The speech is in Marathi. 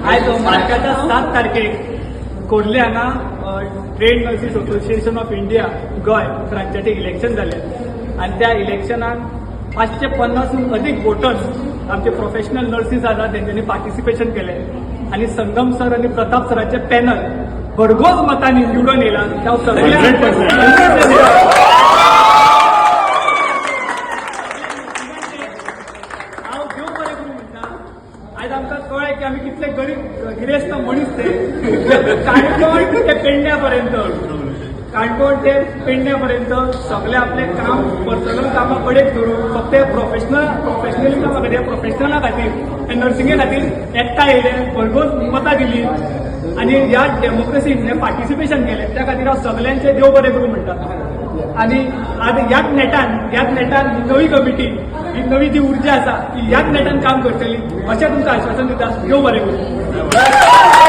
आज मार्चाच्या 7 तारखेक कोर्ले हांगा trade nurses association of India गोय ब्रांचाचे इलेक्शन जाले आणि त्या इलेक्शनाक 550हून अधिक वोटर्स आमचे प्रोफेशनल नर्सीस आसात तेंच्यांनी पार्टिसिपेशन केले आणि संगम सर आणि प्रताप सरांचे पॅनल भरघोस मतांनी निवडून येयला त्या आज आमकां कळ्ळें की आमी कितले गरीब गिरेस्त मनीस ते काणकोण ते पेडण्यापर्यंत सगळे आपले काम पर्सनल कामां कडेक धरून फक्त प्रोफेशनली कामां खातीर प्रोफेशनला खातीर नर्सिंगे खातीर एकठांय येयले भरघोस मतां दिली आणि ह्या डेमोक्रेसीन हे पार्टिसिपेशन केले त्या खातीर हांव सगळ्यांचे देव बरें करूं म्हणटा आणि आज ह्याच नेटान ही नवी कमिटी ही नवी जी उर्जा आसा ती ह्याच नेटान काम करतली अशें तुमकां आश्वासन दिता देव बरें करूं.